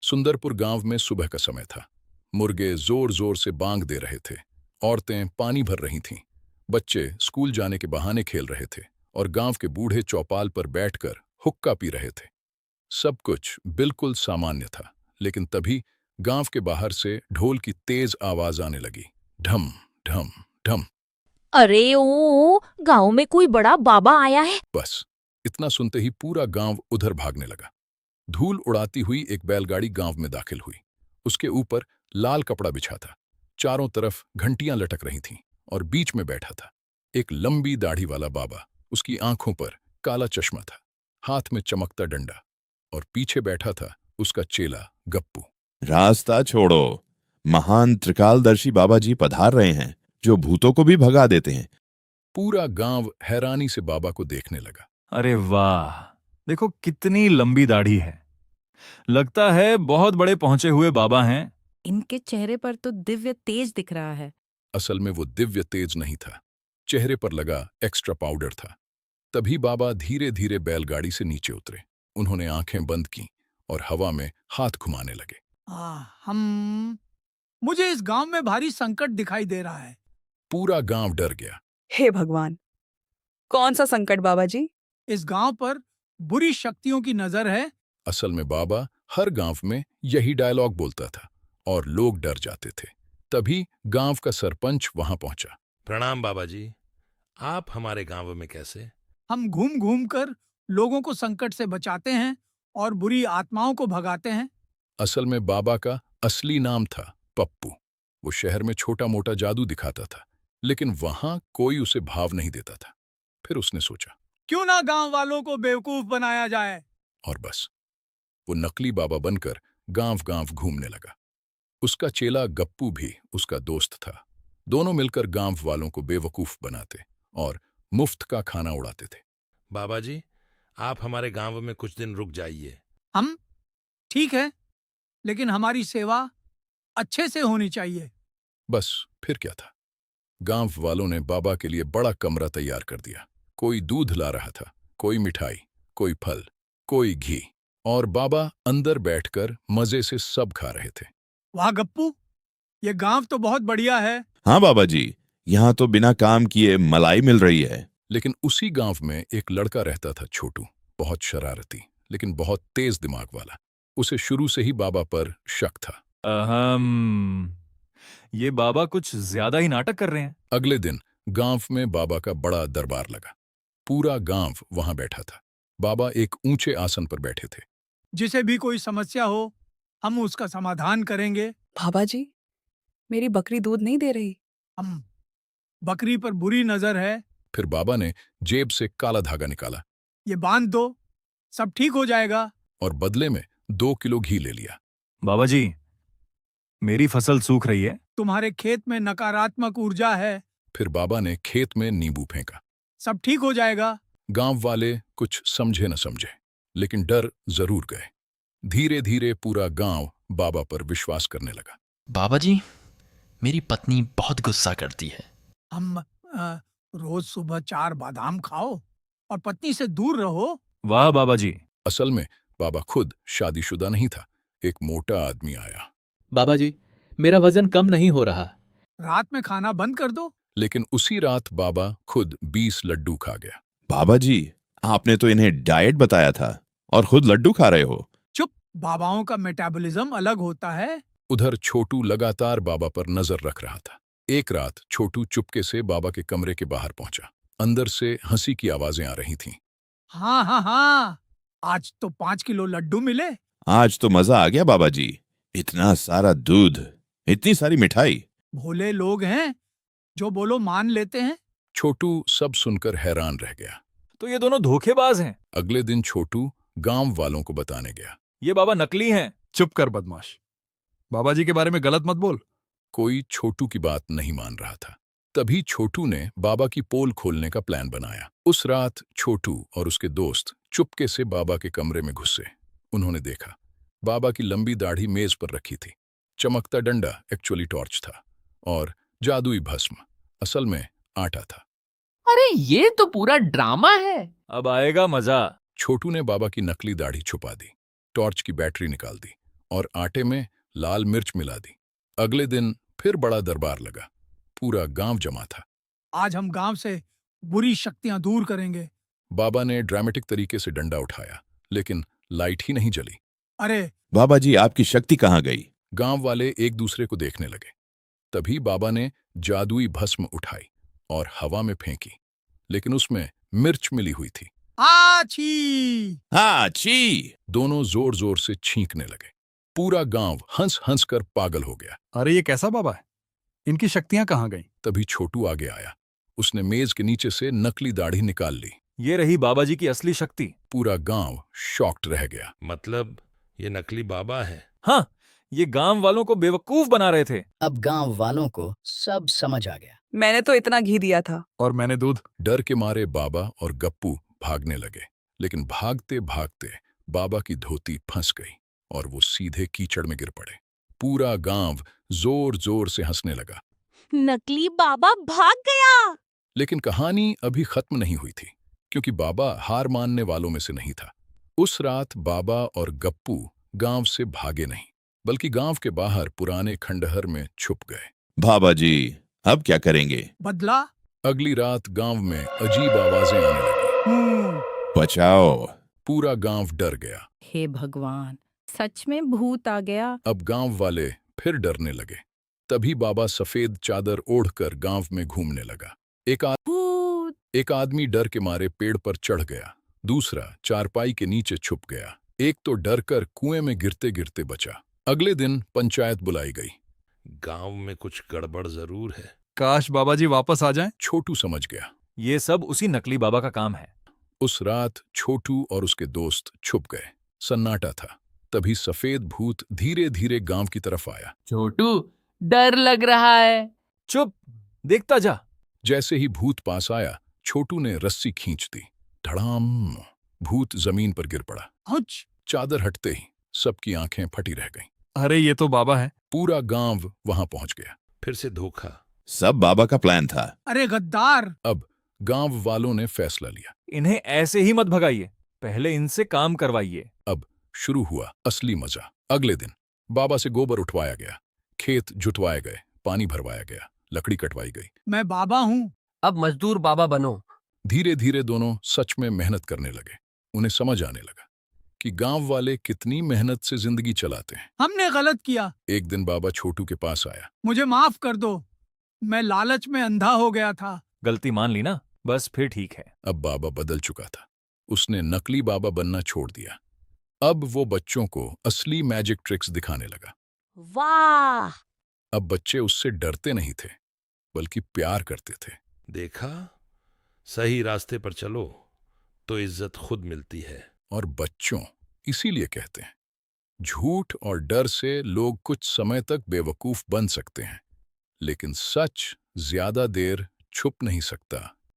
सुंदरपुर गांव में सुबह का समय था। मुर्गे जोर जोर से बांग दे रहे थे। औरतें पानी भर रही थीं। बच्चे स्कूल जाने के बहाने खेल रहे थे और गांव के बूढ़े चौपाल पर बैठकर हुक्का पी रहे थे। सब कुछ बिल्कुल सामान्य था, लेकिन तभी गांव के बाहर से ढोल की तेज आवाज आने लगी। ढम ढम ढम। अरे ओ, गांव में कोई बड़ा बाबा आया है। बस इतना सुनते ही पूरा गांव उधर भागने लगा। धूल उड़ाती हुई एक बैलगाड़ी गांव में दाखिल हुई। उसके ऊपर लाल कपड़ा बिछा था। चारों तरफ घंटियां लटक रही थीं और बीच में बैठा था एक लंबी दाढ़ी वाला बाबा। उसकी आंखों पर काला चश्मा था, हाथ में चमकता डंडा, और पीछे बैठा था उसका चेला गप्पू। रास्ता छोड़ो, महान त्रिकालदर्शी बाबा जी पधार रहे हैं, जो भूतों को भी भगा देते हैं। पूरा गांव हैरानी से बाबा को देखने लगा। अरे वाह, देखो कितनी लंबी दाढ़ी है। लगता है बहुत बड़े पहुंचे हुए बाबा हैं। इनके चेहरे पर तो दिव्य तेज दिख रहा है। असल में वो दिव्य तेज नहीं था, चेहरे पर लगा एक्स्ट्रा पाउडर था। तभी बाबा धीरे धीरे बैलगाड़ी से नीचे उतरे। उन्होंने आंखें बंद की और हवा में हाथ घुमाने लगे। हम मुझे इस गांव में भारी संकट दिखाई दे रहा है। पूरा गांव डर गया। हे भगवान, कौन सा संकट बाबा जी? इस गांव पर बुरी शक्तियों की नजर है। असल में बाबा हर गांव में यही डायलॉग बोलता था और लोग डर जाते थे। तभी गांव का सरपंच वहां पहुंचा। प्रणाम बाबा जी, आप हमारे गांव में कैसे? हम घूम घूम कर लोगों को संकट से बचाते हैं और बुरी आत्माओं को भगाते हैं। असल में बाबा का असली नाम था पप्पू। वो शहर में छोटा मोटा जादू दिखाता था, लेकिन वहां कोई उसे भाव नहीं देता था। फिर उसने सोचा, क्यों ना गांव वालों को बेवकूफ बनाया जाए। और बस वो नकली बाबा बनकर गांव गांव घूमने लगा। उसका चेला गप्पू भी उसका दोस्त था। दोनों मिलकर गांव वालों को बेवकूफ बनाते और मुफ्त का खाना उड़ाते थे। बाबा जी, आप हमारे गांव में कुछ दिन रुक जाइए। हम ठीक है, लेकिन हमारी सेवा अच्छे से होनी चाहिए। बस फिर क्या था, गांव वालों ने बाबा के लिए बड़ा कमरा तैयार कर दिया। कोई दूध ला रहा था, कोई मिठाई, कोई फल, कोई घी, और बाबा अंदर बैठकर मजे से सब खा रहे थे। वाह गप्पू, ये गांव तो बहुत बढ़िया है। हाँ बाबा जी, यहाँ तो बिना काम किए मलाई मिल रही है। लेकिन उसी गांव में एक लड़का रहता था, छोटू। बहुत शरारती, लेकिन बहुत तेज दिमाग वाला। उसे शुरू से ही बाबा पर शक था। ये बाबा कुछ ज्यादा ही नाटक कर रहे हैं। अगले दिन गांव में बाबा का बड़ा दरबार लगा। पूरा गांव वहां बैठा था। बाबा एक ऊंचे आसन पर बैठे थे। जिसे भी कोई समस्या हो, हम उसका समाधान करेंगे। बाबा जी, मेरी बकरी दूध नहीं दे रही। हम बकरी पर बुरी नजर है। फिर बाबा ने जेब से काला धागा निकाला। ये बांध दो, सब ठीक हो जाएगा। और बदले में 2 किलो घी ले लिया। बाबा जी, मेरी फसल सूख रही है। तुम्हारे खेत में नकारात्मक ऊर्जा है। फिर बाबा ने खेत में नींबू फेंका। सब ठीक हो जाएगा। गांव वाले कुछ समझे न समझे, लेकिन डर जरूर गए। धीरे धीरे पूरा गांव बाबा पर विश्वास करने लगा। बाबा जी, मेरी पत्नी बहुत गुस्सा करती है। हम रोज सुबह 4 बादाम खाओ और पत्नी से दूर रहो। वाह बाबा जी। असल में बाबा खुद शादीशुदा नहीं था। एक मोटा आदमी आया। बाबा जी, मेरा वजन कम नहीं हो रहा। रात में खाना बंद कर दो। लेकिन उसी रात बाबा खुद 20 लड्डू खा गया। बाबा जी, आपने तो इन्हें डाइट बताया था और खुद लड्डू खा रहे हो। चुप, बाबाओं का मेटाबॉलिज्म अलग होता है। उधर छोटू लगातार बाबा पर नजर रख रहा था। एक रात छोटू चुपके से बाबा के कमरे के बाहर पहुंचा। अंदर से हंसी की आवाजें आ रही थीं। हाँ हाँ हाँ, आज तो 5 किलो लड्डू मिले। आज तो मजा आ गया बाबा जी। इतना सारा दूध, इतनी सारी मिठाई। भोले लोग हैं, जो बोलो मान लेते हैं। छोटू सब सुनकर हैरान रह गया। तो ये दोनों धोखेबाज हैं। अगले दिन छोटू गांव वालों को बताने गया। ये बाबा नकली हैं। चुप कर बदमाश, बाबा जी के बारे में गलत मत बोल। कोई छोटू की बात नहीं मान रहा था। तभी छोटू ने बाबा की पोल खोलने का प्लान बनाया। उस रात छोटू और उसके दोस्त चुपके से बाबा के कमरे में घुसे। उन्होंने देखा, बाबा की लंबी दाढ़ी मेज पर रखी थी। चमकता डंडा एक्चुअली टॉर्च था, और जादुई भस्म असल में आटा था। अरे ये तो पूरा ड्रामा है। अब आएगा मजा। छोटू ने बाबा की नकली दाढ़ी छुपा दी, टॉर्च की बैटरी निकाल दी और आटे में लाल मिर्च मिला दी। अगले दिन फिर बड़ा दरबार लगा। पूरा गांव जमा था। आज हम गांव से बुरी शक्तियां दूर करेंगे। बाबा ने ड्रामेटिक तरीके से डंडा उठाया, लेकिन लाइट ही नहीं जली। अरे बाबा जी, आपकी शक्ति कहाँ गई? गांव वाले एक दूसरे को देखने लगे। तभी बाबा ने जादुई भस्म उठाई और हवा में फेंकी, लेकिन उसमें मिर्च मिली हुई थी। आछी! हाँ, छी! दोनों जोर जोर से छींकने लगे। पूरा गांव हंस हंस कर पागल हो गया। अरे ये कैसा बाबा है? इनकी शक्तियां कहाँ गईं? तभी छोटू आगे आया। उसने मेज के नीचे से नकली दाढ़ी निकाल ली। ये रही बाबा जी की असली शक्ति। पूरा गांव शॉक्ड रह गया। मतलब ये नकली बाबा है? हाँ, ये गांव वालों को बेवकूफ बना रहे थे। अब गांव वालों को सब समझ आ गया। मैंने तो इतना घी दिया था। और मैंने दूध। डर के मारे बाबा और गप्पू भागने लगे, लेकिन भागते भागते बाबा की धोती फंस गई और वो सीधे कीचड़ में गिर पड़े। पूरा गांव जोर जोर से हंसने लगा। नकली बाबा भाग गया। लेकिन कहानी अभी खत्म नहीं हुई थी, क्योंकि बाबा हार मानने वालों में से नहीं था। उस रात बाबा और गप्पू गांव से भागे नहीं, बल्कि गांव के बाहर पुराने खंडहर में छुप गए। बाबा जी, अब क्या करेंगे? बदला? अगली रात गांव में अजीब आवाजें आने लगी। बचाओ! पूरा गांव डर गया। हे भगवान, सच में भूत आ गया। अब गांव वाले फिर डरने लगे। तभी बाबा सफेद चादर ओढ़कर गांव में घूमने लगा। भूत! एक आदमी डर के मारे पेड़ पर चढ़ गया, दूसरा चारपाई के नीचे छुप गया, एक तो डरकर कुएं में गिरते गिरते बचा। अगले दिन पंचायत बुलाई गई। गांव में कुछ गड़बड़ जरूर है। काश बाबा जी वापस आ जाएं। छोटू समझ गया। ये सब उसी नकली बाबा का काम है। उस रात छोटू और उसके दोस्त छुप गए। सन्नाटा था। तभी सफेद भूत धीरे धीरे गांव की तरफ आया। छोटू, डर लग रहा है। चुप, देखता जा। जैसे ही भूत पास आया, छोटू ने रस्सी खींच दी। धड़ाम! भूत जमीन पर गिर पड़ा। हुच! चादर हटते ही सबकी आंखें फटी रह गईं। अरे ये तो बाबा है। पूरा गांव वहां पहुंच गया। फिर से धोखा। सब बाबा का प्लान था। अरे गद्दार! अब गांव वालों ने फैसला लिया। इन्हें ऐसे ही मत भगाइए, पहले इनसे काम करवाइए। अब शुरू हुआ असली मजा। अगले दिन बाबा से गोबर उठवाया गया, खेत जुतवाए गए, पानी भरवाया गया, लकड़ी कटवाई गई। मैं बाबा हूँ। अब मजदूर बाबा बनो। धीरे धीरे दोनों सच में मेहनत करने लगे। उन्हें समझ आने लगा कि गांव वाले कितनी मेहनत से जिंदगी चलाते हैं। हमने गलत किया। एक दिन बाबा छोटू के पास आया। मुझे माफ कर दो, मैं लालच में अंधा हो गया था। गलती मान ली ना, बस फिर ठीक है। अब बाबा बदल चुका था। उसने नकली बाबा बनना छोड़ दिया। अब वो बच्चों को असली मैजिक ट्रिक्स दिखाने लगा। वाह! अब बच्चे उससे डरते नहीं थे, बल्कि प्यार करते थे। देखा, सही रास्ते पर चलो तो इज्जत खुद मिलती है। और बच्चों इसीलिए कहते हैं, झूठ और डर से लोग कुछ समय तक बेवकूफ बन सकते हैं, लेकिन सच ज्यादा देर छुप नहीं सकता।